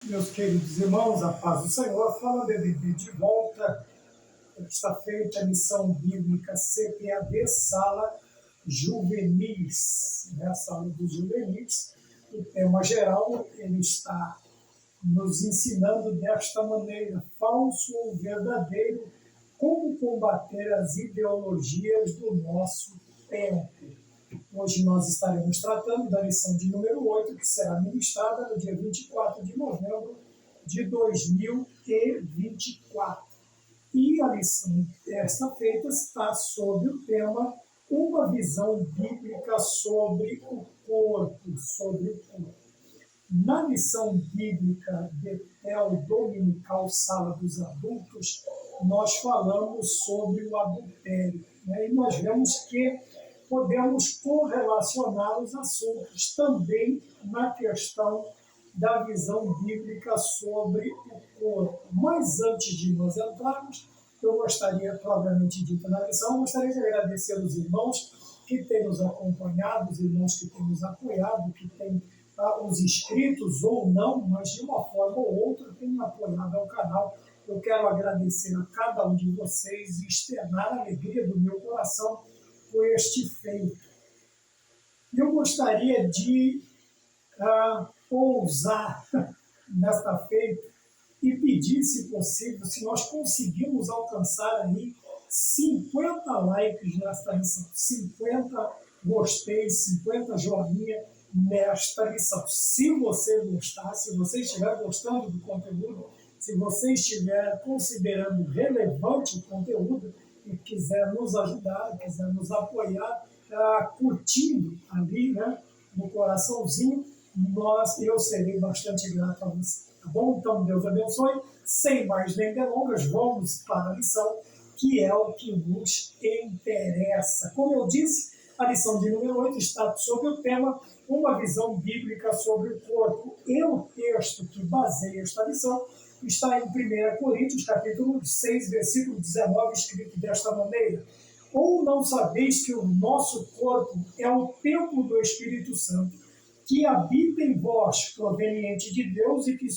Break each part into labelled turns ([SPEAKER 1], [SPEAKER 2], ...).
[SPEAKER 1] Meus queridos irmãos, a paz do Senhor, fala BBB de volta, esta feita, missão bíblica CPAD, sala juvenis, né? Sala dos juvenis. O tema geral, ele está nos ensinando desta maneira: falso ou verdadeiro, como combater as ideologias do nosso tempo. Hoje nós estaremos tratando da lição de número 8, que será ministrada no dia 24 de novembro de 2024. E a lição desta feita está sobre o tema uma visão bíblica sobre o corpo, Na lição bíblica de Tel Dominical, Sala dos Adultos, nós falamos sobre o adultério, né? E nós vemos que podemos correlacionar os assuntos também na questão da visão bíblica sobre o corpo. Mas antes de nós entrarmos, eu gostaria, provavelmente dito na lição, gostaria de agradecer os irmãos que têm nos acompanhado, os irmãos que têm nos apoiado, que têm os inscritos ou não, mas de uma forma ou outra têm apoiado ao canal. Eu quero agradecer a cada um de vocês e externar a alegria do meu coração por este feito. Eu gostaria de ousar nesta feita e pedir, se possível, se nós conseguirmos alcançar aí 50 likes nesta lição, 50 gostei, 50 joinha nesta lição. Se você gostar, se você estiver gostando do conteúdo, se você estiver considerando relevante o conteúdo, e quiser nos ajudar, quiser nos apoiar, curtindo ali, né, no coraçãozinho, eu serei bastante grato a você, tá bom? Então, Deus abençoe. Sem mais nem delongas, vamos para a lição, que é o que nos interessa. Como eu disse, a lição de número 8 está sobre o tema uma visão bíblica sobre o corpo. E o texto que baseia esta lição está em 1 Coríntios, capítulo 6, versículo 19, escrito desta maneira: ou não sabeis que o nosso corpo é o templo do Espírito Santo, que habita em vós, proveniente de Deus, e que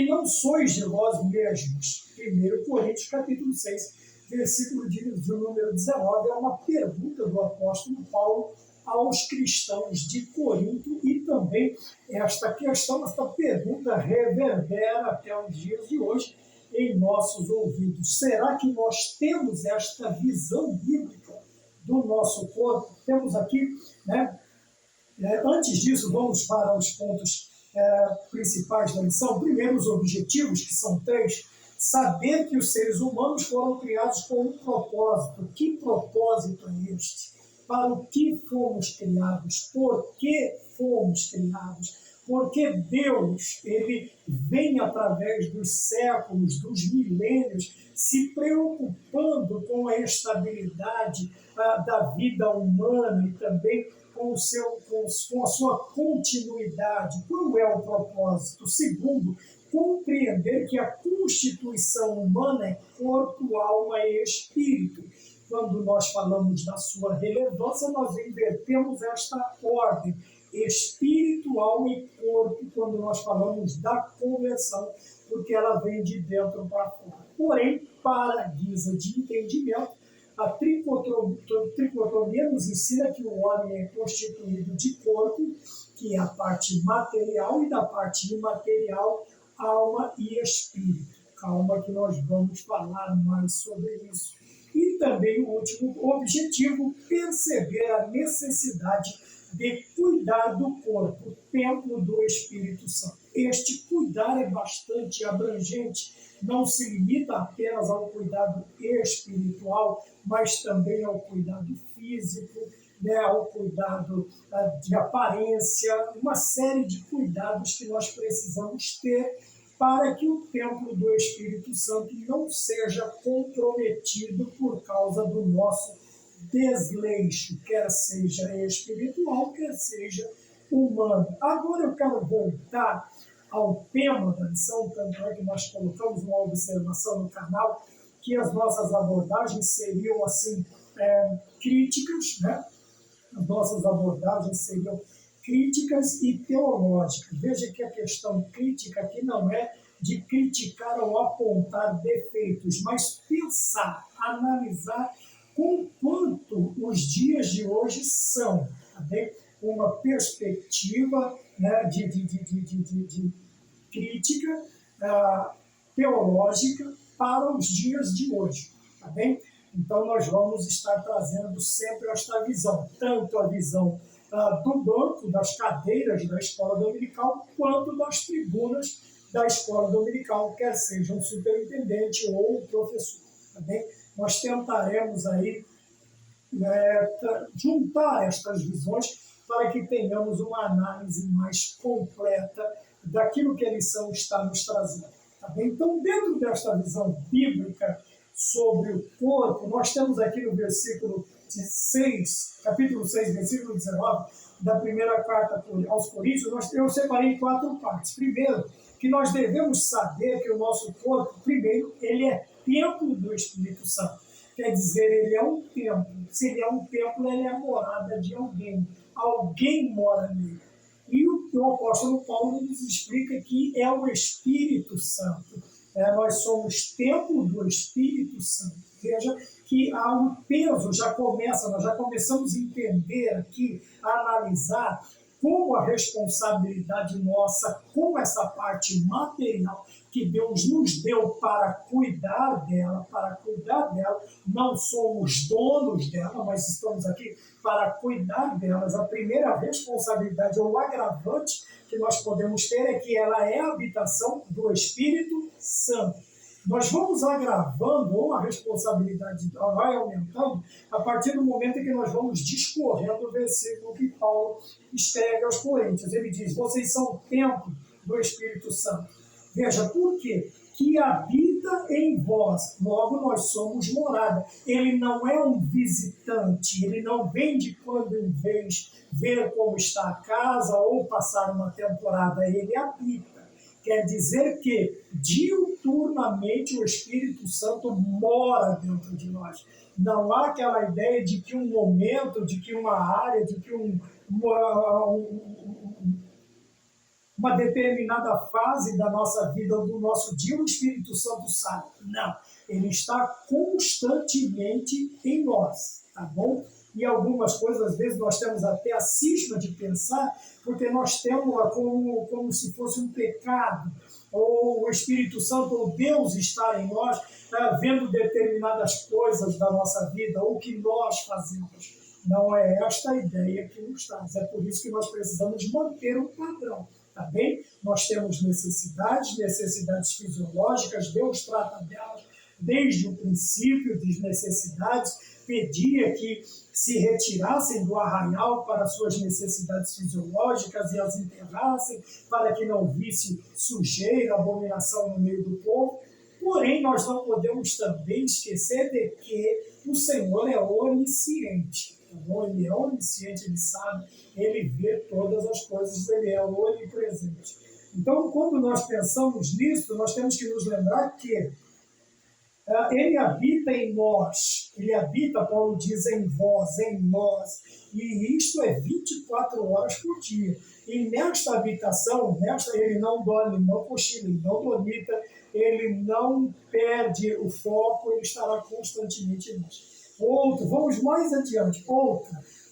[SPEAKER 1] não sois de vós mesmos. 1 Coríntios, capítulo 6, versículo de número 19, é uma pergunta do apóstolo Paulo aos cristãos de Corinto, e também esta pergunta reverbera até os dias de hoje em nossos ouvidos. Será que nós temos esta visão bíblica do nosso corpo? Temos aqui, né? Antes disso, vamos para os pontos principais da lição. Primeiro, os objetivos, que são 3. Saber que os seres humanos foram criados com um propósito. Que propósito é este? Para o que fomos criados? Por que fomos criados? Porque Deus, ele vem através dos séculos, dos milênios, se preocupando com a estabilidade da vida humana e também com a sua continuidade. Qual é o propósito? Segundo, compreender que a constituição humana é corpo, alma e espírito. Quando nós falamos da sua relevância, nós invertemos esta ordem: espírito, alma e corpo, quando nós falamos da conversão, porque ela vem de dentro para fora. Porém, para a guisa de entendimento, a tricotomia nos ensina que o homem é constituído de corpo, que é a parte material, e da parte imaterial, alma e espírito. Calma que nós vamos falar mais sobre isso. E também o último objetivo, perceber a necessidade de cuidar do corpo, templo do Espírito Santo. Este cuidar é bastante abrangente, não se limita apenas ao cuidado espiritual, mas também ao cuidado físico, né, ao cuidado de aparência, uma série de cuidados que nós precisamos ter para que o templo do Espírito Santo não seja comprometido por causa do nosso desleixo, quer seja espiritual, quer seja humano. Agora eu quero voltar ao tema da lição, tanto é que nós colocamos uma observação no canal, que as nossas abordagens seriam assim, críticas, né? As nossas abordagens seriam críticas e teológicas. Veja que a questão crítica aqui não é de criticar ou apontar defeitos, mas pensar, analisar com quanto os dias de hoje são, tá bem? Uma perspectiva, né, de crítica teológica para os dias de hoje, tá bem? Então nós vamos estar trazendo sempre esta visão, tanto a visão do banco, das cadeiras da escola dominical, quanto das tribunas da escola dominical, quer seja um superintendente ou um professor, tá bem? Nós tentaremos aí juntar estas visões para que tenhamos uma análise mais completa daquilo que a lição está nos trazendo. Tá bem? Então, dentro desta visão bíblica sobre o corpo, nós temos aqui no versículo 6, capítulo 6, versículo 19, da primeira carta aos Coríntios, eu separei em 4 partes. Primeiro, que nós devemos saber que o nosso corpo, primeiro, ele é templo do Espírito Santo. Quer dizer, ele é um templo. Se ele é um templo, ele é a morada de alguém. Alguém mora nele. E o apóstolo Paulo nos explica que é o Espírito Santo. Nós somos templo do Espírito Santo. Veja que há um peso, nós já começamos a entender aqui, a analisar como a responsabilidade nossa com essa parte material que Deus nos deu para cuidar dela, não somos donos dela, mas estamos aqui para cuidar delas. A primeira responsabilidade ou agravante que nós podemos ter é que ela é a habitação do Espírito Santo. Nós vamos agravando, ou a responsabilidade vai aumentando, a partir do momento em que nós vamos discorrendo o versículo que Paulo escreve aos Coríntios. Ele diz, vocês são o templo do Espírito Santo. Veja, por quê? Que habita em vós, logo nós somos morada. Ele não é um visitante, ele não vem de quando em vez ver como está a casa ou passar uma temporada, ele habita. Quer dizer que diuturnamente o Espírito Santo mora dentro de nós. Não há aquela ideia de que um momento, de que uma área, de que uma determinada fase da nossa vida, do nosso dia, o Espírito Santo sai. Não, ele está constantemente em nós, tá bom? E algumas coisas, às vezes, nós temos até a cisma de pensar, porque nós temos como se fosse um pecado, ou o Espírito Santo, ou Deus estar em nós, vendo determinadas coisas da nossa vida, ou que nós fazemos. Não é esta a ideia que nos traz. É por isso que nós precisamos manter o padrão. Tá bem? Nós temos necessidades fisiológicas, Deus trata delas desde o princípio das necessidades, pedia que se retirassem do arraial para suas necessidades fisiológicas e as enterrassem, para que não visse sujeira, abominação no meio do povo. Porém, nós não podemos também esquecer de que o Senhor é onisciente. Ele é onisciente, ele sabe, ele vê todas as coisas, ele é onipresente. Então, quando nós pensamos nisso, nós temos que nos lembrar que ele habita em nós, ele habita, Paulo diz, em vós, em nós, e isto é 24 horas por dia. E nesta habitação, ele não dorme, não cochila, ele não dormita, ele não perde o foco, ele estará constantemente em nós. Vamos mais adiante.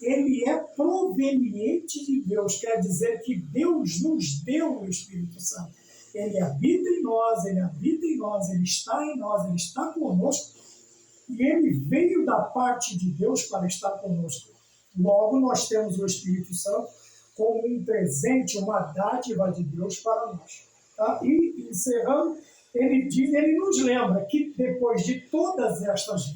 [SPEAKER 1] Ele é proveniente de Deus, quer dizer que Deus nos deu o Espírito Santo. Ele habita em nós, ele está em nós, ele está conosco, e ele veio da parte de Deus para estar conosco. Logo, nós temos o Espírito Santo como um presente, uma dádiva de Deus para nós. Tá? E, encerrando, ele nos lembra que depois de todas estas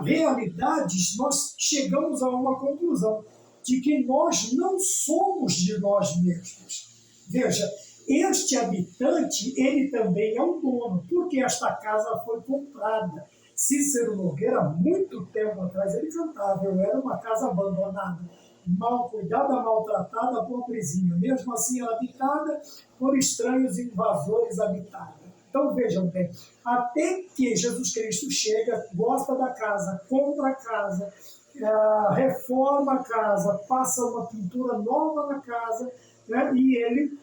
[SPEAKER 1] realidades, nós chegamos a uma conclusão de que nós não somos de nós mesmos. Veja, este habitante, ele também é um dono, porque esta casa foi comprada. Cícero Nogueira, há muito tempo atrás, ele cantava, eu era uma casa abandonada, mal cuidada, maltratada, pobrezinha, mesmo assim habitada por estranhos invasores habitada. Então vejam bem, até que Jesus Cristo chega, gosta da casa, compra a casa, reforma a casa, passa uma pintura nova na casa, né, e ele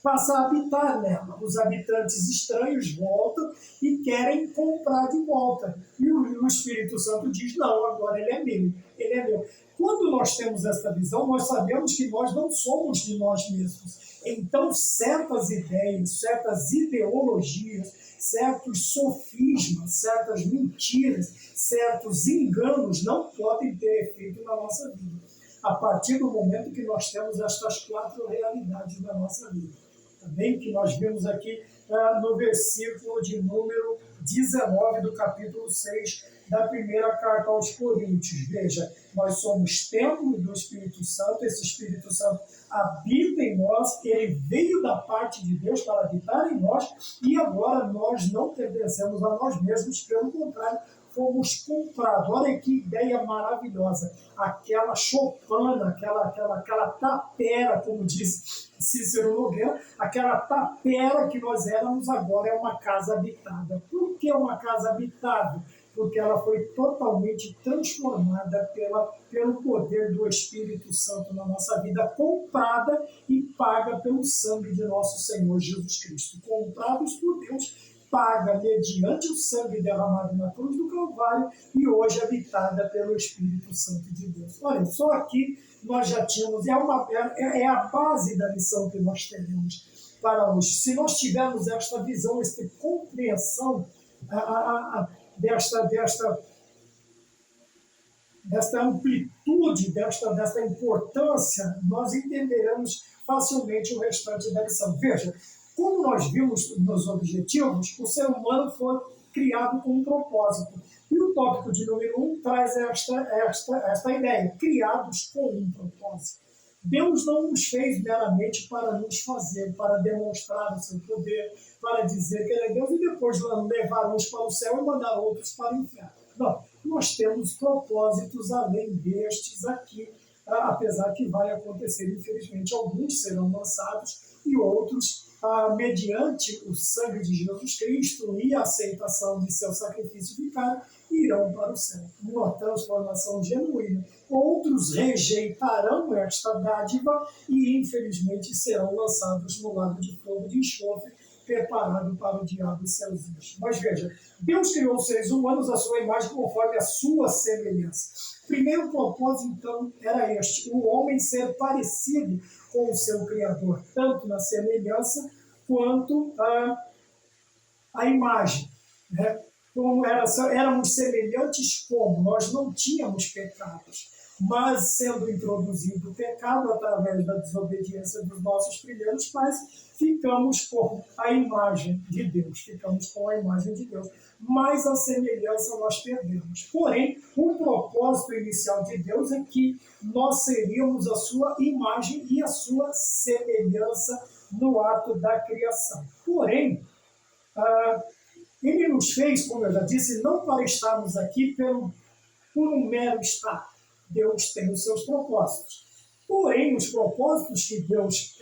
[SPEAKER 1] passa a habitar nela. Os habitantes estranhos voltam e querem comprar de volta. E o Espírito Santo diz, não, agora ele é meu, ele é meu. Quando nós temos essa visão, nós sabemos que nós não somos de nós mesmos. Então, certas ideias, certas ideologias, certos sofismas, certas mentiras, certos enganos não podem ter efeito na nossa vida. A partir do momento que nós temos estas 4 realidades na nossa vida. Também que nós vimos aqui no versículo de número 19 do capítulo 6 da primeira carta aos Coríntios. Veja, nós somos templo do Espírito Santo, esse Espírito Santo habita em nós, ele veio da parte de Deus para habitar em nós e agora nós não pertencemos a nós mesmos, pelo contrário, fomos comprados. Olha que ideia maravilhosa. Aquela choupana, aquela tapera, como diz Cícero Nogueira, aquela tapera que nós éramos agora é uma casa habitada. Por que uma casa habitada? Porque ela foi totalmente transformada pelo poder do Espírito Santo na nossa vida, comprada e paga pelo sangue de nosso Senhor Jesus Cristo. Comprados por Deus, paga mediante o sangue derramado na cruz do Calvário e hoje habitada pelo Espírito Santo de Deus. Olha, só aqui nós já tínhamos, é a base da lição que nós teremos para hoje. Se nós tivermos esta visão, esta compreensão desta amplitude, desta importância, nós entenderemos facilmente o restante da lição. Veja, como nós vimos nos objetivos, o ser humano foi criado com um propósito. E o tópico de número 1 traz esta ideia, criados com um propósito. Deus não nos fez meramente para nos fazer, para demonstrar o seu poder, para dizer que ele é Deus e depois levar uns para o céu e mandar outros para o inferno. Não, nós temos propósitos além destes aqui, apesar que vai acontecer, infelizmente, alguns serão lançados e outros, mediante o sangue de Jesus Cristo e a aceitação de seu sacrifício vicário, irão para o céu. Uma transformação genuína. Outros rejeitarão esta dádiva e, infelizmente, serão lançados no lago de fogo de enxofre, preparado para o diabo e seus anjos. Mas veja, Deus criou os seres humanos à sua imagem conforme a sua semelhança. O primeiro propósito, então, era este: o homem ser parecido com o seu Criador, tanto na semelhança quanto a imagem. Né? Como éramos semelhantes como? Nós não tínhamos pecados, mas sendo introduzido o pecado através da desobediência dos nossos primeiros pais, ficamos com a imagem de Deus, mas a semelhança nós perdemos. Porém, o propósito inicial de Deus é que nós seríamos a sua imagem e a sua semelhança no ato da criação. Porém, ele nos fez, como eu já disse, não para estarmos aqui por um mero estar. Deus tem os seus propósitos. Porém, os propósitos que Deus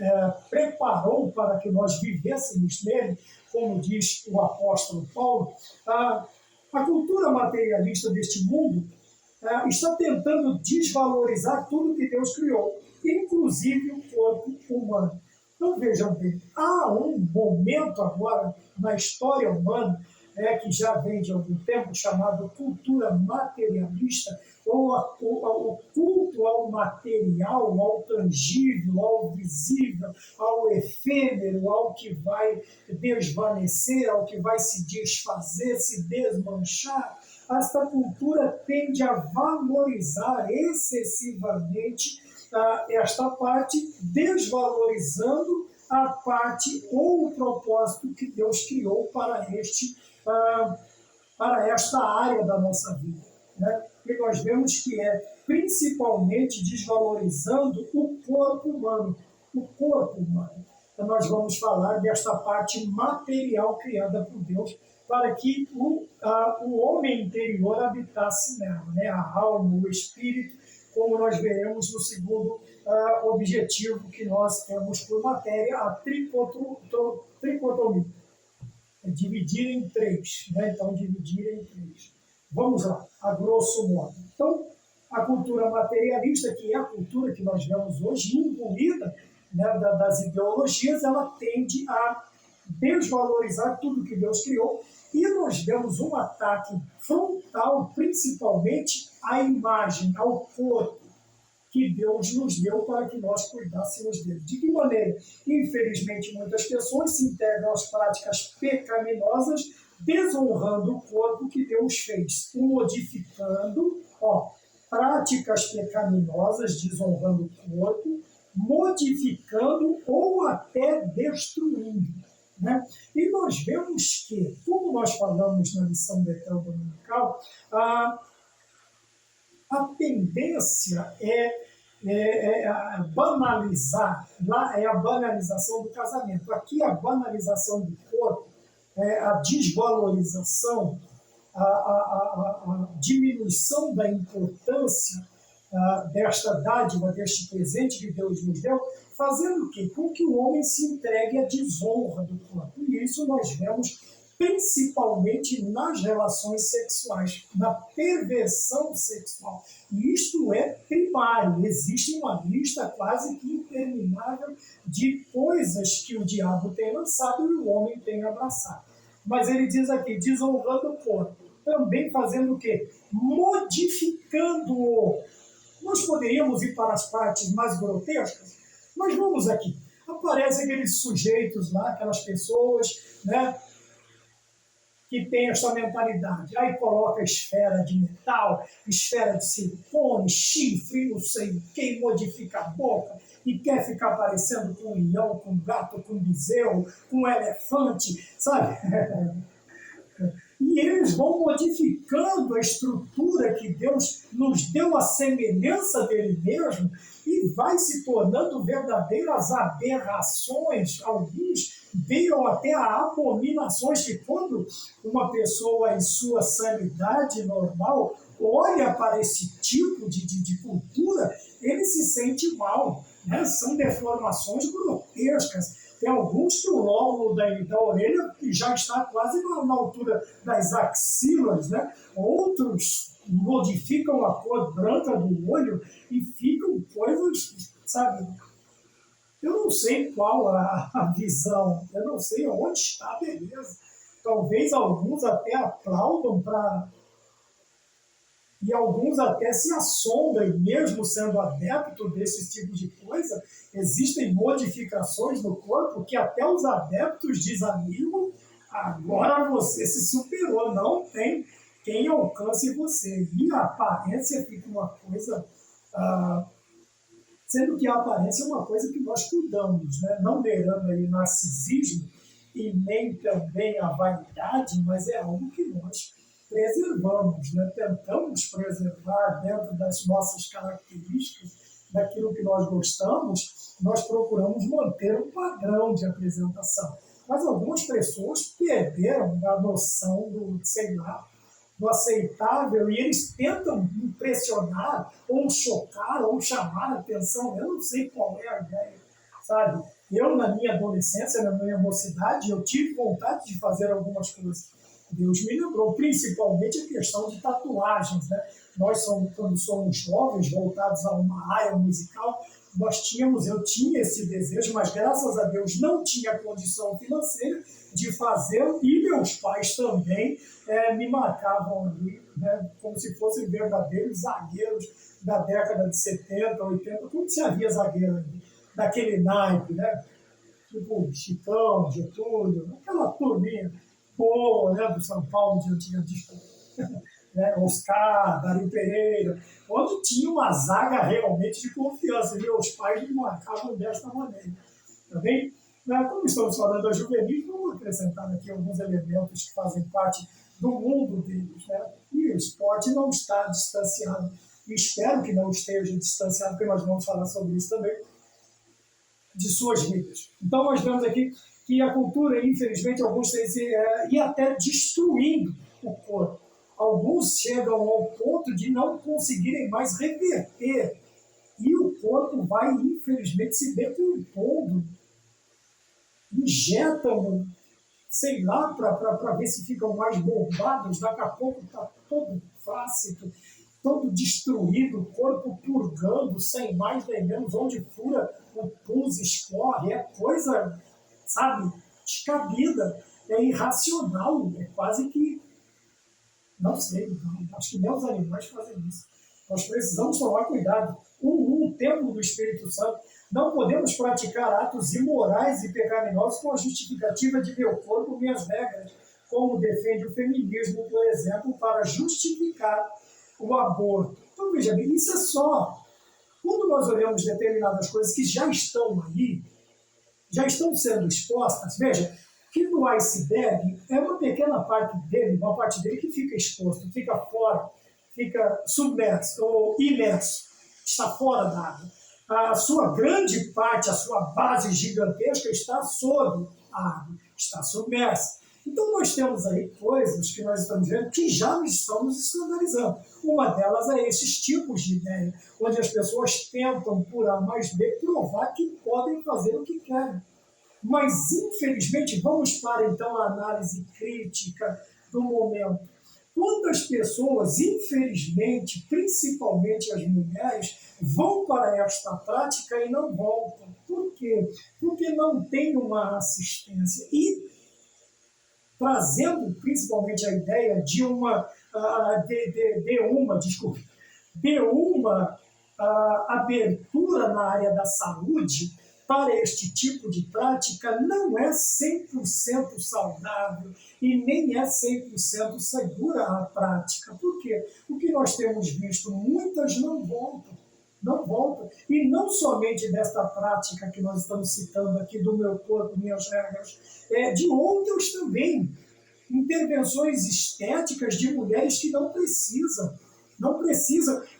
[SPEAKER 1] preparou para que nós vivêssemos nele, como diz o apóstolo Paulo, a cultura materialista deste mundo está tentando desvalorizar tudo que Deus criou, inclusive o corpo humano. Então, vejam bem, há um momento agora na história humana, que já vem de algum tempo, chamado cultura materialista, ou o culto ao material, ao tangível, ao visível, ao efêmero, ao que vai desvanecer, ao que vai se desfazer, se desmanchar. Esta cultura tende a valorizar excessivamente esta parte, desvalorizando a parte ou o propósito que Deus criou para esta área da nossa vida. Né? E nós vemos que é principalmente desvalorizando o corpo humano. Então nós vamos falar desta parte material criada por Deus para que o homem interior habitasse nela, né? A alma, o espírito, como nós veremos no segundo objetivo que nós temos por matéria, a tricotomia. Dividir em três, né? Então, dividir em três. Vamos lá, a grosso modo. Então, a cultura materialista, que é a cultura que nós vemos hoje, imbuída, né, das ideologias, ela tende a desvalorizar tudo que Deus criou, e nós vemos um ataque frontal, principalmente à imagem, ao corpo que Deus nos deu para que nós cuidássemos dele. De que maneira? Infelizmente, muitas pessoas se integram às práticas pecaminosas, desonrando o corpo que Deus fez, o modificando, práticas pecaminosas, desonrando o corpo, modificando ou até destruindo. Né? E nós vemos que, como nós falamos na lição Betel dominical, a tendência é banalizar, lá é a banalização do casamento. Aqui a banalização do corpo, a desvalorização, a diminuição da importância desta dádiva, deste presente que Deus nos deu, fazendo o quê? Com que o homem se entregue à desonra do corpo. E isso nós vemos principalmente nas relações sexuais, na perversão sexual. E isto é primário. Existe uma lista quase que interminável de coisas que o diabo tem lançado e o homem tem abraçado. Mas ele diz aqui, desonrando o corpo, também fazendo o quê? Modificando-o. Nós poderíamos ir para as partes mais grotescas, mas vamos aqui. Aparecem aqueles sujeitos lá, aquelas pessoas, né, que tem essa mentalidade. Aí coloca esfera de metal, esfera de silicone, chifre, não sei o que, modifica a boca e quer ficar parecendo com um leão, com um gato, com um bezerro, com um elefante, sabe? E eles vão modificando a estrutura que Deus nos deu, a semelhança dele mesmo, e vai se tornando verdadeiras aberrações. Alguns viram até a abominações que quando uma pessoa em sua sanidade normal olha para esse tipo de cultura, ele se sente mal. Né? São deformações grotescas. Tem alguns que o lóbulo da orelha já está quase na altura das axilas, né? Outros modificam a cor branca do olho e ficam coisas, sabe? Eu não sei qual a visão, eu não sei onde está a beleza. Talvez alguns até aplaudam e alguns até se assombram, mesmo sendo adepto desse tipo de coisa. Existem modificações no corpo que até os adeptos desanimam. Agora você se superou, não tem quem alcance você. E a aparência fica uma coisa... sendo que a aparência é uma coisa que nós cuidamos, né? Não beirando aí narcisismo e nem também a vaidade, mas é algo que nós preservamos, né? Tentamos preservar dentro das nossas características, daquilo que nós gostamos, nós procuramos manter um padrão de apresentação. Mas algumas pessoas perderam a noção do, sei lá, do aceitável, e eles tentam impressionar, ou chocar, ou chamar a atenção. Eu não sei qual é a ideia, sabe? Eu, na minha adolescência, na minha mocidade, eu tive vontade de fazer algumas coisas. Deus me lembrou, principalmente a questão de tatuagens, né? Nós, quando somos jovens, voltados a uma área musical, eu tinha esse desejo, mas graças a Deus não tinha condição financeira de fazer, e meus pais também me marcavam ali, né, como se fossem verdadeiros zagueiros da década de 70, 80, como se havia zagueiro ali, daquele naipe, né? Tipo Chicão, Getúlio, aquela turminha boa, né, do São Paulo de antigamente, né, Oscar, Dario Pereira, onde tinha uma zaga realmente de confiança. E meus pais me marcavam desta maneira. Tá bem? Como estamos falando da juvenil, vamos acrescentar aqui alguns elementos que fazem parte do mundo deles. Né? E o esporte não está distanciado. E espero que não esteja distanciado, porque nós vamos falar sobre isso também, de suas vidas. Então, nós vemos aqui que a cultura, infelizmente, alguns ia até destruindo o corpo. Alguns chegam ao ponto de não conseguirem mais reverter. E o corpo vai, infelizmente, se decompondo. Injetam sei lá, para ver se ficam mais bombados, daqui a pouco está todo flácido, todo destruído, o corpo purgando, sem mais nem menos, onde fura, o pus escorre, é coisa, sabe, descabida, é irracional, é quase que, não sei, não, acho que nem os animais fazem isso. Nós precisamos tomar cuidado. Um templo do Espírito Santo. Não podemos praticar atos imorais e pecaminosos com a justificativa de meu corpo, minhas regras, como defende o feminismo, por exemplo, para justificar o aborto. Então, veja bem, isso é só. Quando nós olhamos determinadas coisas que já estão aí, já estão sendo expostas, veja, que no iceberg é uma pequena parte dele, uma parte dele que fica exposto, fica fora, fica submerso ou imerso, está fora da água. A sua grande parte, a sua base gigantesca está sob a água, está submersa. Então nós temos aí coisas que nós estamos vendo que já estamos escandalizando. Uma delas é esses tipos de ideia, onde as pessoas tentam, por A mais B, provar que podem fazer o que querem. Mas, infelizmente, vamos para, então, a análise crítica do momento. Quantas pessoas, infelizmente, principalmente as mulheres, vão para esta prática e não voltam? Por quê? Porque não tem uma assistência. E trazendo principalmente a ideia de uma abertura na área da saúde para este tipo de prática não é 100% saudável e nem é 100% segura a prática. Por quê? O que nós temos visto, muitas não voltam. Não voltam. E não somente desta prática que nós estamos citando aqui, do meu corpo, minhas regras, de outras também. Intervenções estéticas de mulheres que não precisam,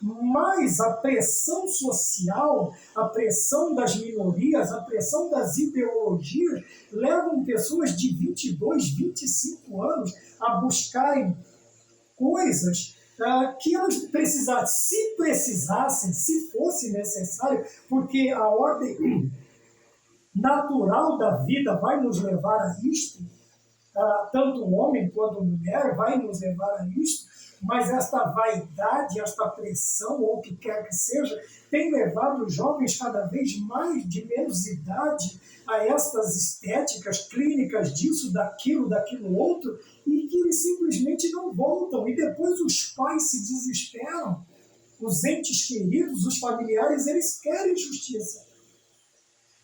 [SPEAKER 1] mas a pressão social, a pressão das minorias, a pressão das ideologias, levam pessoas de 22, 25 anos a buscarem coisas que elas precisassem, se fosse necessário, porque a ordem natural da vida vai nos levar a isto, tanto o homem quanto a mulher vai nos levar a isto, mas esta vaidade, esta pressão, ou o que quer que seja, tem levado os jovens cada vez mais de menos idade a estas estéticas clínicas disso, daquilo outro, e que eles simplesmente não voltam. E depois os pais se desesperam, os entes queridos, os familiares, eles querem justiça.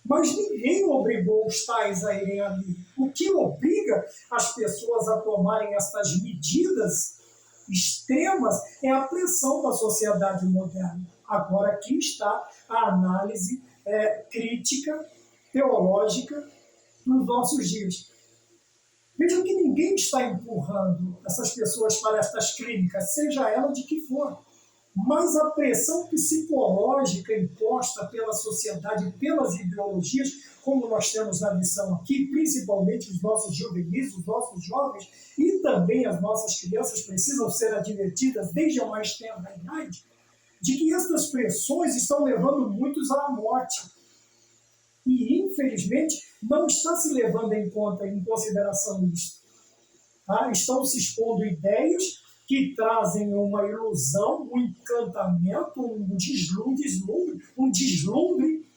[SPEAKER 1] Mas ninguém obrigou os tais a irem ali. O que obriga as pessoas a tomarem estas medidas extremas é a pressão da sociedade moderna. Agora aqui está a análise crítica, teológica dos nossos dias. Vejam que ninguém está empurrando essas pessoas para estas clínicas, seja ela de que for. Mas a pressão psicológica imposta pela sociedade, pelas ideologias, como nós temos na missão aqui, principalmente os nossos juvenis, os nossos jovens, e também as nossas crianças precisam ser advertidas desde a mais tenra idade, de que estas pressões estão levando muitos à morte. E, infelizmente, não está se levando em consideração isso. Tá? Estão se expondo ideias que trazem uma ilusão, um encantamento, um deslumbre,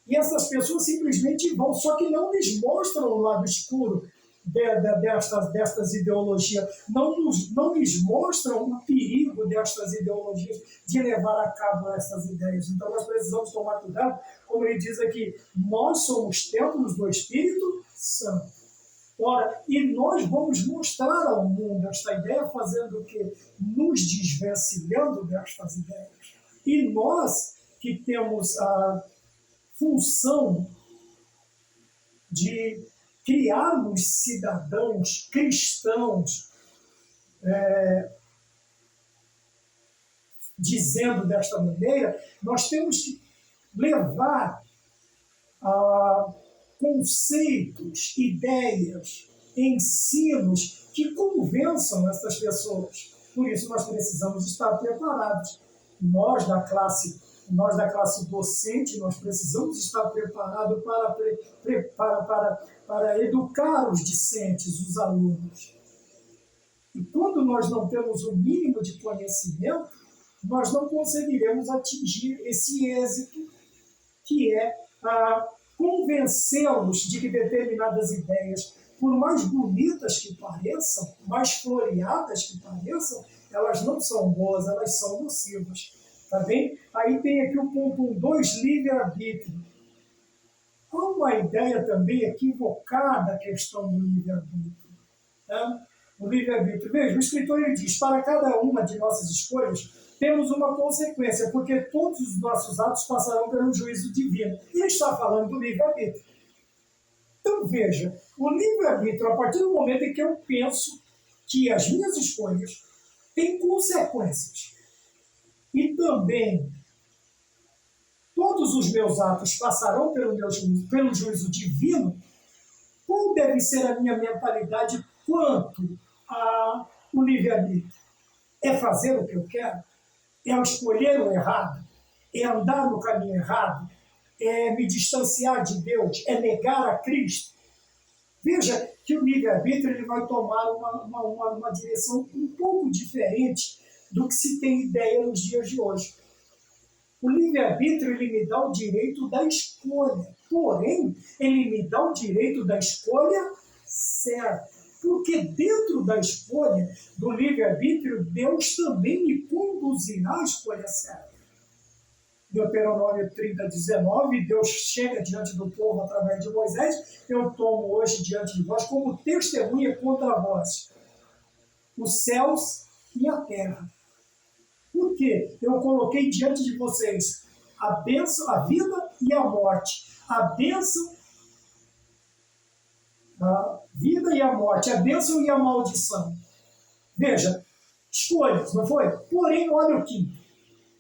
[SPEAKER 1] e essas pessoas simplesmente vão, só que não lhes mostram o lado escuro destas ideologias, não lhes mostram o perigo destas ideologias de levar a cabo essas ideias. Então nós precisamos tomar cuidado, como ele diz aqui, nós somos templos do Espírito Santo. Ora, e nós vamos mostrar ao mundo esta ideia fazendo o quê? Nos desvencilhando destas ideias. E nós que temos a função de criarmos cidadãos cristãos, dizendo desta maneira, nós temos que levar a conceitos, ideias, ensinos que convençam essas pessoas. Por isso nós precisamos estar preparados. Nós da classe docente, nós precisamos estar preparados para educar os discentes, os alunos. E quando nós não temos o mínimo de conhecimento, nós não conseguiremos atingir esse êxito, que é convencê-los de que determinadas ideias, por mais bonitas que pareçam, mais floreadas que pareçam, elas não são boas, elas são nocivas. Tá bem? Aí tem aqui o ponto 1.2, livre-arbítrio. Há uma ideia também equivocada a questão do livre-arbítrio. Tá? O livre-arbítrio, veja, o escritor ele diz, para cada uma de nossas escolhas, temos uma consequência, porque todos os nossos atos passarão pelo juízo divino. E ele está falando do livre-arbítrio. Então, veja, o livre-arbítrio, a partir do momento em que eu penso que as minhas escolhas têm consequências, e também todos os meus atos passarão pelo juízo divino, qual deve ser a minha mentalidade quanto ao livre-arbítrio? É fazer o que eu quero? É escolher o errado? É andar no caminho errado? É me distanciar de Deus? É negar a Cristo? Veja que o livre-arbítrio ele vai tomar uma direção um pouco diferente do que se tem ideia nos dias de hoje. O livre-arbítrio ele me dá o direito da escolha, porém, ele me dá o direito da escolha certa. Porque dentro da escolha do livre-arbítrio, Deus também me conduzirá à escolha certa. Deuteronômio 30:19, Deus chega diante do povo através de Moisés, eu tomo hoje diante de vós como testemunha contra vós, os céus e a terra. Por quê? Eu coloquei diante de vocês a bênção, a vida e a morte, a bênção, a vida e a morte, a bênção e a maldição. Veja, escolhas, não foi? Porém, olha o que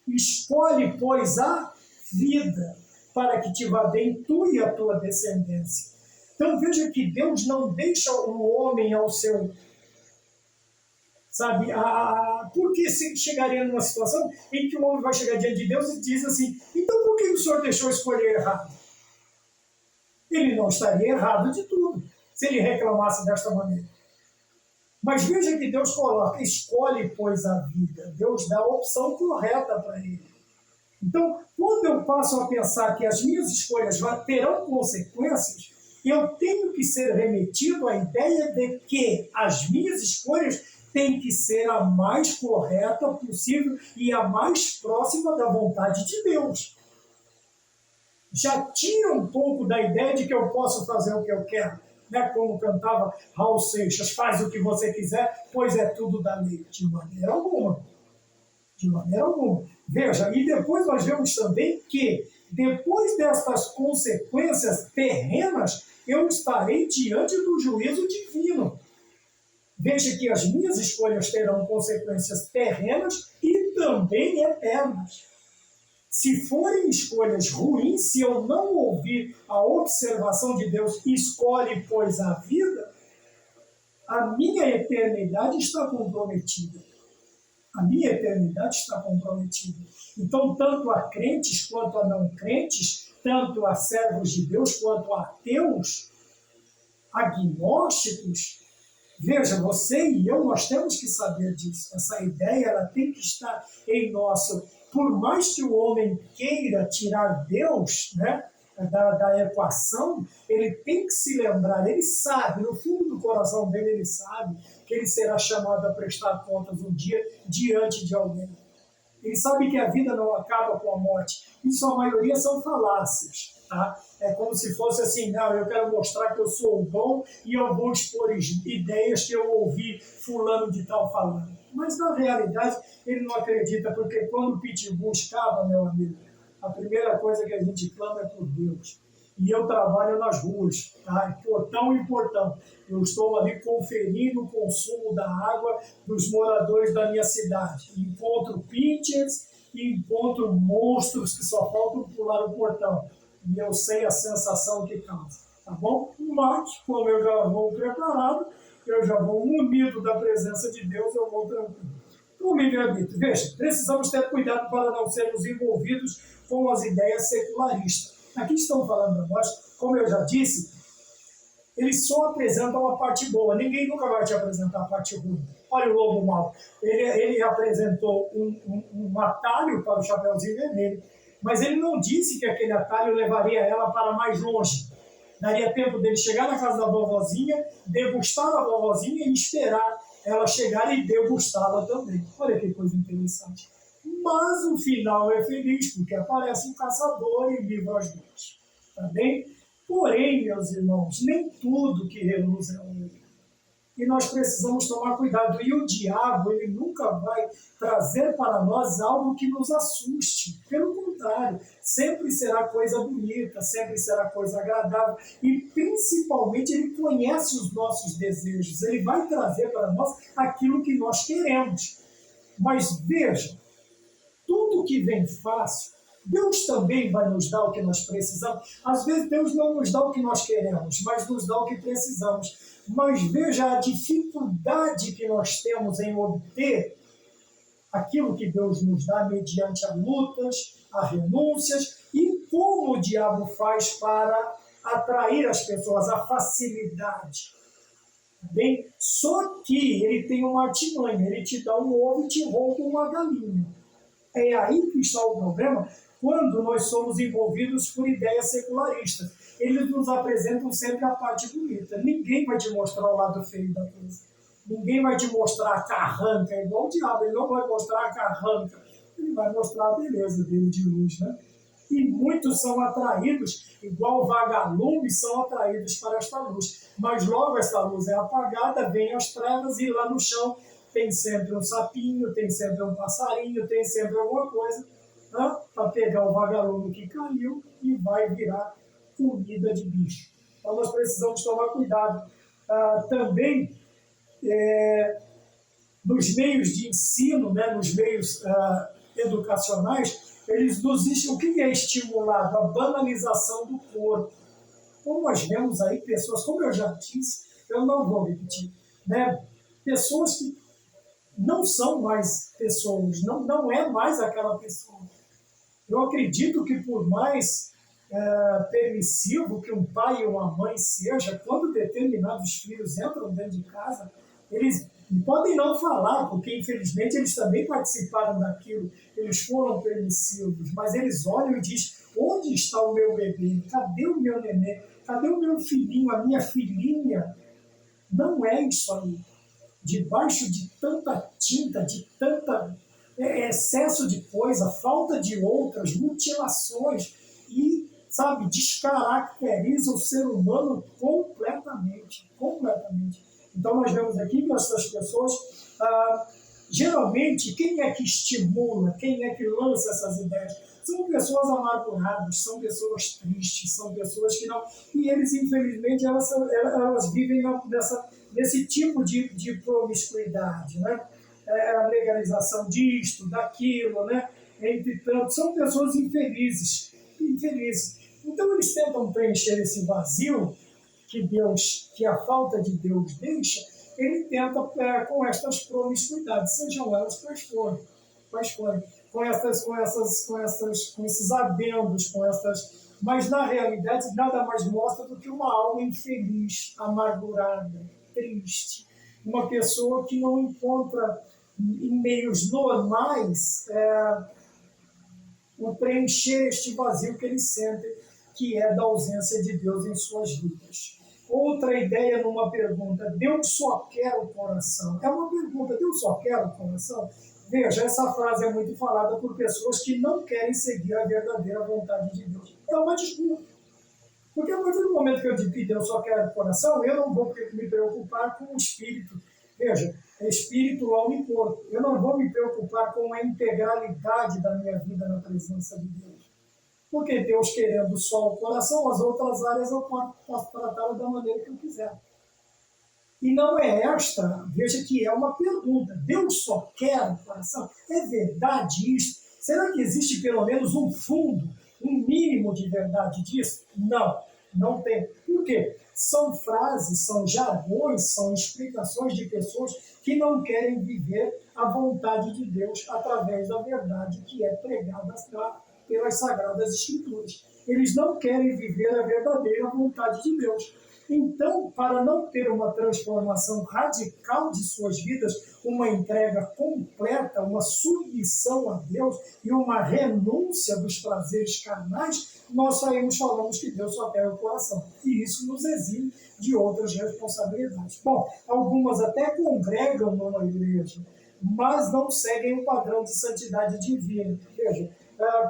[SPEAKER 1] escolhe, pois, a vida, para que te vá bem tu e a tua descendência. Então veja que Deus não deixa o homem ao seu... Sabe, porque se chegaria numa situação em que o homem vai chegar diante de Deus e diz assim, então por que o Senhor deixou escolher errado? Ele não estaria errado de tudo, se ele reclamasse desta maneira. Mas veja que Deus coloca, escolhe, pois, a vida. Deus dá a opção correta para ele. Então, quando eu passo a pensar que as minhas escolhas terão consequências, eu tenho que ser remetido à ideia de que as minhas escolhas têm que ser a mais correta possível e a mais próxima da vontade de Deus. Já tira um pouco da ideia de que eu posso fazer o que eu quero. Né? Como cantava Raul Seixas, faz o que você quiser, pois é tudo da lei. De maneira alguma. De maneira alguma. Veja, e depois nós vemos também que, depois destas consequências terrenas, eu estarei diante do juízo divino. Veja que as minhas escolhas terão consequências terrenas e também eternas. Se forem escolhas ruins, se eu não ouvir a observação de Deus, escolhe, pois, a vida, a minha eternidade está comprometida. A minha eternidade está comprometida. Então, tanto a crentes quanto a não crentes, tanto a servos de Deus quanto a ateus, agnósticos, veja, você e eu, nós temos que saber disso. Essa ideia ela tem que estar em nosso... Por mais que o homem queira tirar Deus, né, da equação, ele tem que se lembrar, ele sabe, no fundo do coração dele, ele sabe que ele será chamado a prestar contas um dia diante de alguém. Ele sabe que a vida não acaba com a morte. Isso, a maioria, são falácias. Tá? É como se fosse assim, não, eu quero mostrar que eu sou bom e eu vou expor ideias que eu ouvi fulano de tal falando. Mas, na realidade, ele não acredita, porque quando o pitbull escava, meu amigo, a primeira coisa que a gente clama é por Deus. E eu trabalho nas ruas, tá? Portão em portão. Eu estou ali conferindo o consumo da água dos moradores da minha cidade. Encontro pitchers e encontro monstros que só faltam pular o portão. E eu sei a sensação que causa, tá bom? Mas, como eu já vou preparado, eu já vou munido da presença de Deus, eu vou tranquilo. Então, livre-arbítrio. Veja, precisamos ter cuidado para não sermos envolvidos com as ideias secularistas. Aqui estão falando a nós, como eu já disse, eles só apresentam a parte boa. Ninguém nunca vai te apresentar a parte ruim. Olha o lobo mau. Ele apresentou um atalho para o Chapeuzinho Vermelho, mas ele não disse que aquele atalho levaria ela para mais longe. Daria tempo dele chegar na casa da vovozinha, degustar a vovozinha e esperar ela chegar e degustá-la também. Olha que coisa interessante. Mas o final é feliz, porque aparece um caçador e livra as duas. Tá bem? Porém, meus irmãos, nem tudo que reluz é ouro. E nós precisamos tomar cuidado. E o diabo, ele nunca vai trazer para nós algo que nos assuste. Pelo contrário, sempre será coisa bonita, sempre será coisa agradável. E, principalmente, ele conhece os nossos desejos. Ele vai trazer para nós aquilo que nós queremos. Mas veja, tudo que vem fácil, Deus também vai nos dar o que nós precisamos. Às vezes Deus não nos dá o que nós queremos, mas nos dá o que precisamos. Mas veja a dificuldade que nós temos em obter aquilo que Deus nos dá mediante as lutas, as renúncias e como o diabo faz para atrair as pessoas, a facilidade. Bem, só que ele tem uma artimanha, ele te dá um ovo e te rouba uma galinha. É aí que está o problema quando nós somos envolvidos por ideias secularistas. Eles nos apresentam sempre a parte bonita. Ninguém vai te mostrar o lado feio da coisa. Ninguém vai te mostrar a carranca, é igual o diabo, ele não vai mostrar a carranca, ele vai mostrar a beleza dele de luz, né? E muitos são atraídos, igual vagalumes são atraídos para esta luz. Mas logo essa luz é apagada, vem as trevas e lá no chão tem sempre um sapinho, tem sempre um passarinho, tem sempre alguma coisa, né, para pegar o vagalume que caiu e vai virar comida de bicho. Então nós precisamos tomar cuidado. Também nos meios de ensino, né, nos meios educacionais, eles nos o que é estimulado? A banalização do corpo. Como nós vemos aí pessoas, como eu já disse, eu não vou repetir, né, pessoas que não são mais pessoas, não é mais aquela pessoa. Eu acredito que por mais permissivo que um pai ou uma mãe seja, quando determinados filhos entram dentro de casa, eles podem não falar, porque infelizmente eles também participaram daquilo, eles foram permissivos, mas eles olham e dizem, onde está o meu bebê? Cadê o meu neném? Cadê o meu filhinho, a minha filhinha? Não é isso aí. Debaixo de tanta tinta, de tanta excesso de coisa, falta de outras, mutilações e, sabe, descaracteriza o ser humano completamente, completamente. Então nós vemos aqui que essas pessoas, geralmente, quem é que estimula, quem é que lança essas ideias? São pessoas amarguradas, são pessoas tristes, são pessoas que não... E eles, infelizmente, elas vivem nesse tipo de promiscuidade, né? A legalização disto, daquilo, né? Entre tanto, são pessoas infelizes. Então eles tentam preencher esse vazio que a falta de Deus deixa, ele tenta com estas promiscuidades, sejam elas quais forem, com esses adendos, mas na realidade nada mais mostra do que uma alma infeliz, amargurada, triste, uma pessoa que não encontra em meios normais o preencher este vazio que eles sentem, que é da ausência de Deus em suas vidas. Outra ideia numa pergunta, Deus só quer o coração. É uma pergunta, Deus só quer o coração? Veja, essa frase é muito falada por pessoas que não querem seguir a verdadeira vontade de Deus. É uma desculpa. Porque a partir do momento que eu digo que Deus só quer o coração, eu não vou me preocupar com o espírito. Veja, é espírito, alma e corpo. Eu não vou me preocupar com a integralidade da minha vida na presença de Deus. Porque Deus querendo só o coração, as outras áreas eu posso tratá-las da maneira que eu quiser. E não é esta, veja que é uma pergunta. Deus só quer o coração? É verdade isso? Será que existe pelo menos um fundo, um mínimo de verdade disso? Não, não tem. Por quê? São frases, são jargões, são explicações de pessoas que não querem viver a vontade de Deus através da verdade que é pregada pelas Sagradas Escrituras. Eles não querem viver a verdadeira vontade de Deus. Então, para não ter uma transformação radical de suas vidas, uma entrega completa, uma submissão a Deus e uma renúncia dos prazeres carnais, nós saímos falamos que Deus só quer o coração. E isso nos exime de outras responsabilidades. Bom, algumas até congregam numa igreja, mas não seguem o padrão de santidade divina. Veja,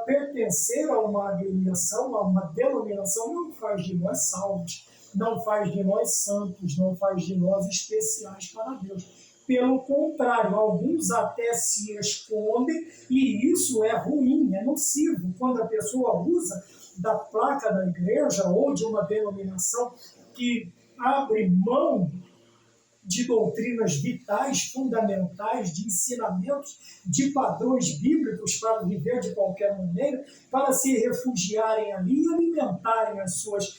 [SPEAKER 1] pertencer a uma agremiação, a uma denominação, não faz de nós salvos, não faz de nós santos, não faz de nós especiais para Deus. Pelo contrário, alguns até se escondem e isso é ruim, é nocivo. Quando a pessoa usa da placa da igreja ou de uma denominação que abre mão de doutrinas vitais, fundamentais, de ensinamentos, de padrões bíblicos para viver de qualquer maneira, para se refugiarem ali e alimentarem as suas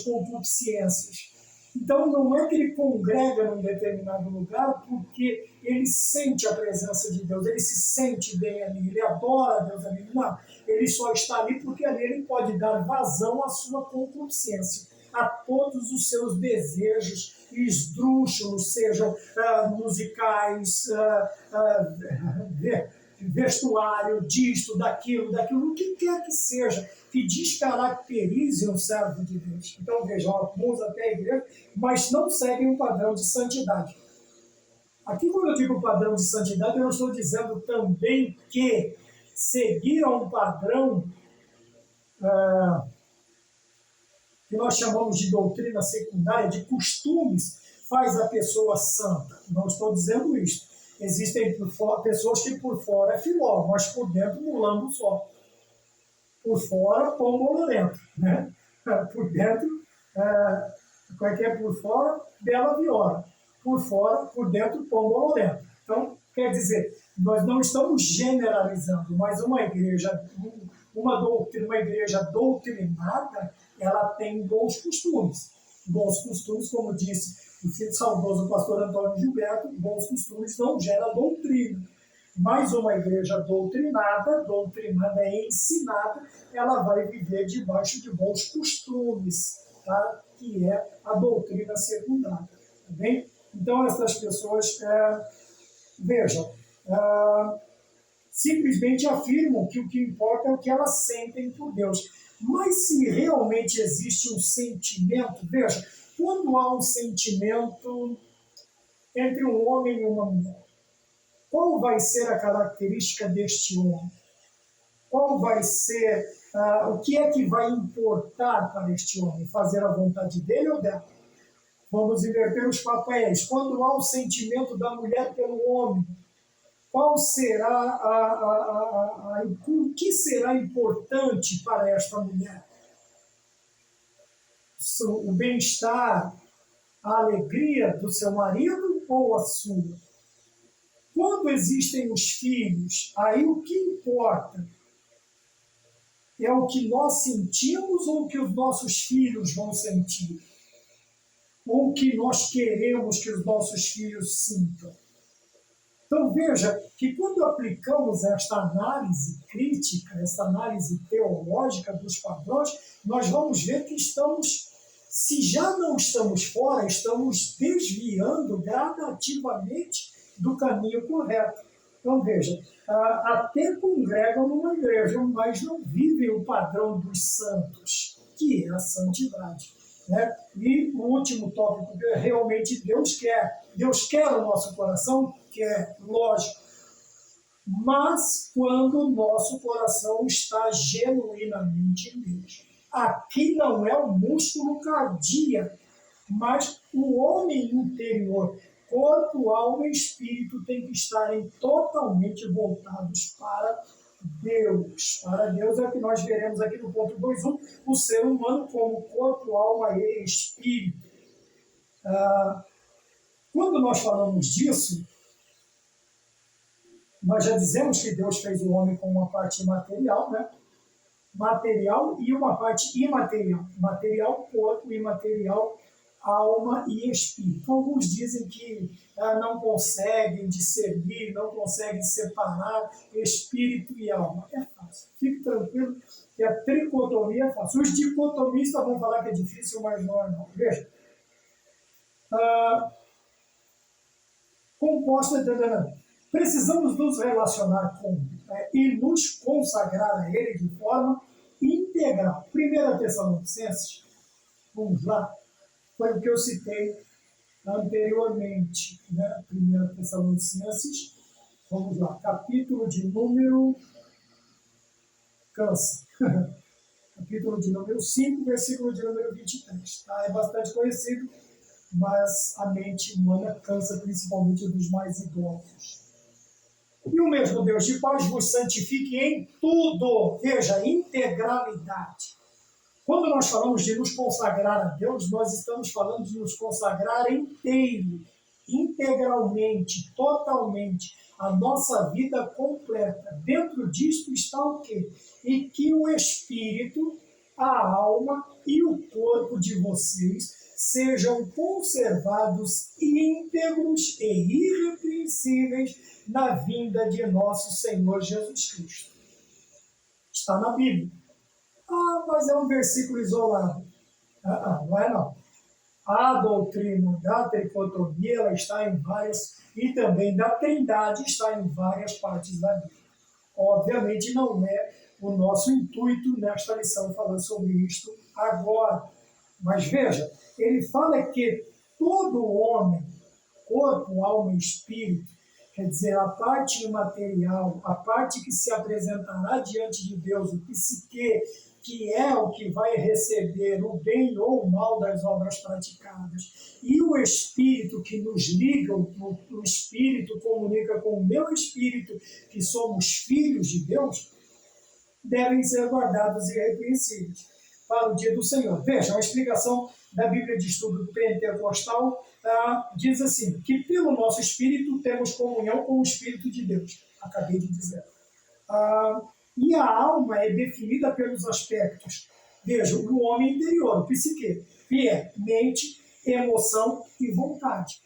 [SPEAKER 1] concupiscências. Então, não é que ele congrega num determinado lugar porque ele sente a presença de Deus, ele se sente bem ali, ele adora a Deus ali. Não, ele só está ali porque ali ele pode dar vazão à sua concupiscência, a todos os seus desejos esdrúxulos, sejam musicais, vestuário, disto, daquilo, o que quer que seja, que descaracterize um servo de Deus. Então, vejam, alguns até a igreja, mas não seguem um padrão de santidade. Aqui, quando eu digo padrão de santidade, eu não estou dizendo também que seguir a um padrão que nós chamamos de doutrina secundária, de costumes, faz a pessoa santa. Não estou dizendo isso. Existem pessoas que por fora é filó, mas por dentro mulambo só. Por fora, pão bolorento, né? Por dentro, como é que é por fora? Bela viola. Por fora, por dentro, pão bolorento. Então, quer dizer, nós não estamos generalizando, mas uma igreja doutrinada, ela tem bons costumes. Bons costumes, como disse o saudoso pastor Antônio Gilberto, bons costumes não geram doutrina. Mas uma igreja doutrinada é ensinada, ela vai viver debaixo de bons costumes, tá? Que é a doutrina secundária. Tá bem? Então, essas pessoas, vejam, simplesmente afirmam que o que importa é o que elas sentem por Deus. Mas se realmente existe um sentimento, veja, quando há um sentimento entre um homem e uma mulher, qual vai ser a característica deste homem? Qual vai ser, o que é que vai importar para este homem? Fazer a vontade dele ou dela? Vamos inverter os papéis. Quando há um sentimento da mulher pelo homem, qual será o que será importante para esta mulher? O bem-estar, a alegria do seu marido ou a sua? Quando existem os filhos, aí o que importa? É o que nós sentimos ou o que os nossos filhos vão sentir? Ou o que nós queremos que os nossos filhos sintam? Então veja que quando aplicamos esta análise crítica, esta análise teológica dos padrões, nós vamos ver que se já não estamos fora, estamos desviando gradativamente do caminho correto. Então veja, até congregam numa igreja, mas não vivem o padrão dos santos, que é a santidade. Né? E o último tópico, realmente Deus quer o nosso coração, que é lógico, mas quando o nosso coração está genuinamente em Deus. Aqui não é o músculo cardíaco, mas o homem interior, corpo, alma e espírito tem que estarem totalmente voltados para Deus. Para Deus é o que nós veremos aqui no ponto 2.1, o ser humano como corpo, alma e espírito. Quando nós falamos disso, nós já dizemos que Deus fez o homem com uma parte material, né? Material e uma parte imaterial. Material, corpo, imaterial, alma e espírito. Alguns dizem que não conseguem discernir, não conseguem separar espírito e alma. É fácil. Fique tranquilo que a tricotomia é fácil. Os dicotomistas vão falar que é difícil, mas não é não. Veja. Composta de... Precisamos nos relacionar com e nos consagrar a Ele de forma integral. 1 Tessalonicenses, vamos lá, foi o que eu citei anteriormente, né? 1 Tessalonicenses, vamos lá, capítulo de número... Cansa. Capítulo de número 5, versículo de número 23. Tá? É bastante conhecido, mas a mente humana cansa, principalmente dos mais idosos. E o mesmo Deus de paz vos santifique em tudo. Veja, integralidade. Quando nós falamos de nos consagrar a Deus, nós estamos falando de nos consagrar inteiro, integralmente, totalmente, a nossa vida completa. Dentro disto está o quê? E que o espírito, a alma e o corpo de vocês sejam conservados íntegros e irrepreensíveis na vinda de nosso Senhor Jesus Cristo. Está na Bíblia. Mas é um versículo isolado. Não é não. A doutrina da tricotomia ela está em várias, e também da trindade está em várias partes da Bíblia. Obviamente não é o nosso intuito nesta lição falar sobre isto agora. Mas veja, ele fala que todo homem, corpo, alma e espírito, quer dizer, a parte imaterial, a parte que se apresentará diante de Deus, o psique, que é o que vai receber o bem ou o mal das obras praticadas, e o espírito que nos liga, o espírito comunica com o meu espírito, que somos filhos de Deus, devem ser guardados e irrepreensíveis para o dia do Senhor. Veja, a explicação da Bíblia de Estudo Pentecostal diz assim, que pelo nosso espírito temos comunhão com o Espírito de Deus. Acabei de dizer. E a alma é definida pelos aspectos. Veja, o homem interior, o psique, que é mente, emoção e vontade.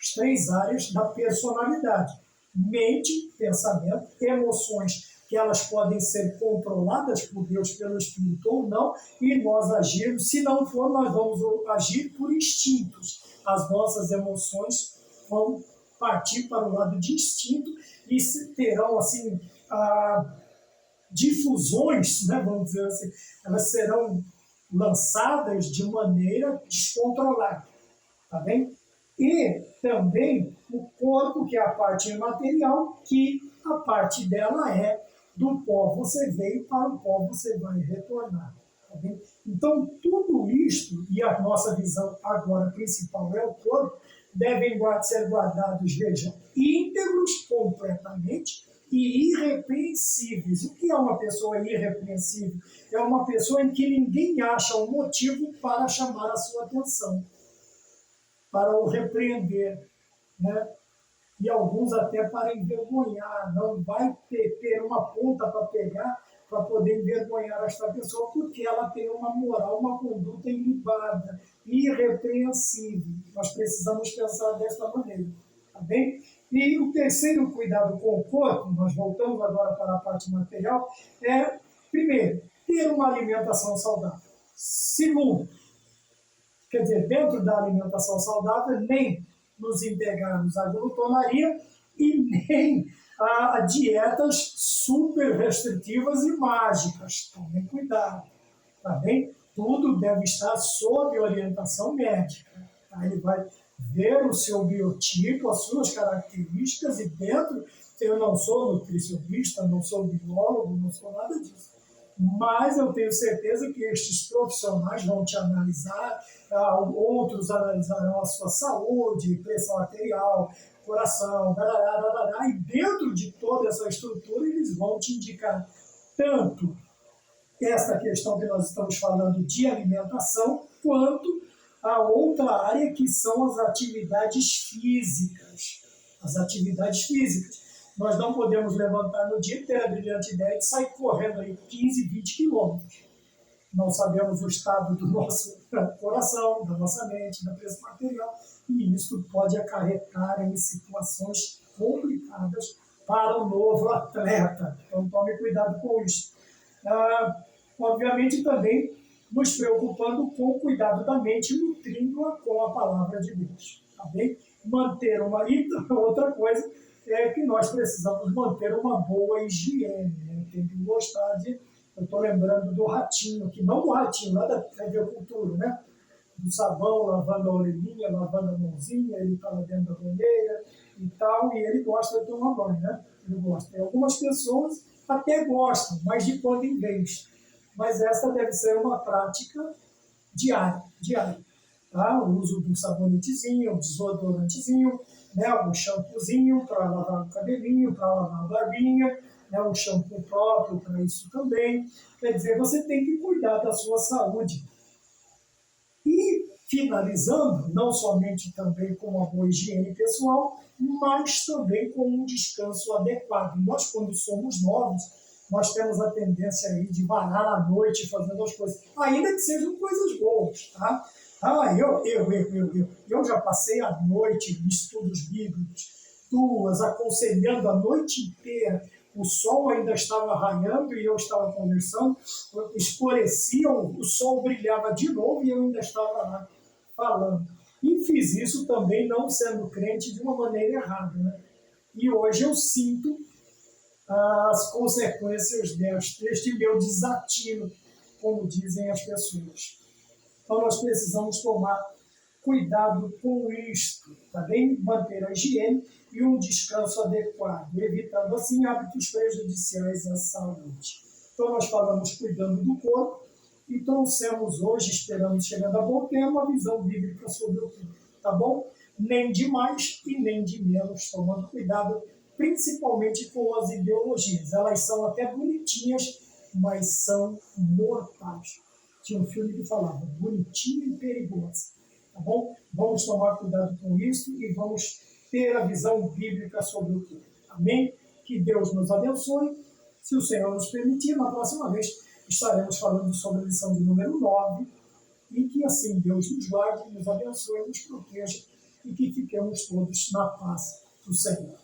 [SPEAKER 1] As 3 áreas da personalidade. Mente, pensamento, emoções, que elas podem ser controladas por Deus, pelo Espírito ou não, e nós agirmos, se não for, nós vamos agir por instintos. As nossas emoções vão partir para o lado de instinto e terão, assim, difusões, né, vamos dizer assim, elas serão lançadas de maneira descontrolada, tá bem? E também o corpo, que é a parte imaterial, que a parte dela é do pó você veio, para o pó você vai retornar. Tá bem? Então, tudo isto, e a nossa visão agora principal é o corpo, devem ser guardados, vejam, íntegros completamente e irrepreensíveis. O que é uma pessoa irrepreensível? É uma pessoa em que ninguém acha um motivo para chamar a sua atenção, para o repreender, né? E alguns até para envergonhar. Não vai ter uma ponta para pegar para poder envergonhar esta pessoa, porque ela tem uma moral, uma conduta ilibada, irrepreensível. Nós precisamos pensar desta maneira, tá bem? E o terceiro cuidado com o corpo, nós voltamos agora para a parte material, é, primeiro, ter uma alimentação saudável. Segundo, quer dizer, dentro da alimentação saudável, nem nos entregarmos à glutonaria e nem a dietas super restritivas e mágicas. Tomem cuidado, tá bem? Tudo deve estar sob orientação médica. Tá? Ele vai ver o seu biotipo, as suas características, e dentro, eu não sou nutricionista, não sou biólogo, não sou nada disso. Mas eu tenho certeza que estes profissionais vão te analisar, outros analisarão a sua saúde, pressão arterial, coração, e dentro de toda essa estrutura eles vão te indicar tanto essa questão que nós estamos falando de alimentação, quanto a outra área que são as atividades físicas. As atividades físicas. Nós não podemos levantar no dia e ter a brilhante ideia de sair correndo aí 15, 20 quilômetros. não sabemos o estado do nosso coração, da nossa mente, da presença material, e isso pode acarretar em situações complicadas para o novo atleta. Então, tome cuidado com isso. Obviamente, também nos preocupando com o cuidado da mente, nutrindo-a com a palavra de Deus. Tá bem? Manter uma... E outra coisa é que nós precisamos manter uma boa higiene. Né? Tem que gostar de... Eu estou lembrando do ratinho aqui, não do ratinho, lá da agricultura, né? Do sabão, lavando a orelhinha, lavando a mãozinha, ele está lá dentro da banheira e tal, e ele gosta de tomar banho, né? Ele gosta. E algumas pessoas até gostam, mas de quando em vez. Mas essa deve ser uma prática diária. Tá? O uso do sabonetezinho, o desodorantezinho, né? O shampoozinho para lavar o cabelinho, para lavar a barbinha, né? O shampoo próprio para isso também. Quer dizer, você tem que cuidar da sua saúde. E finalizando, não somente também com uma boa higiene pessoal, mas também com um descanso adequado. Nós, quando somos novos, nós temos a tendência aí de varar à noite fazendo as coisas, ainda que sejam coisas boas, tá? Eu já passei a noite em estudos bíblicos, 2, aconselhando a noite inteira. O sol ainda estava raiando e eu estava conversando, escurecia, o sol brilhava de novo e eu ainda estava lá falando. E fiz isso também não sendo crente de uma maneira errada, né? E hoje eu sinto as consequências deste meu desatino, como dizem as pessoas. Então nós precisamos tomar cuidado com isto, tá bem? Manter a higiene e um descanso adequado, evitando assim hábitos prejudiciais à saúde. Então nós falamos cuidando do corpo e trouxemos hoje, esperamos chegando a bom tempo, uma visão bíblica sobre o corpo, tá bom? Nem de mais e nem de menos, tomando cuidado principalmente com as ideologias. Elas são até bonitinhas, mas são mortais. Tinha um filme que falava bonitinha e perigosa. Tá bom? Vamos tomar cuidado com isso e vamos ter a visão bíblica sobre o corpo. Amém? Que Deus nos abençoe. Se o Senhor nos permitir, na próxima vez estaremos falando sobre a lição de número 9 e que assim Deus nos guarde, nos abençoe, nos proteja e que fiquemos todos na paz do Senhor.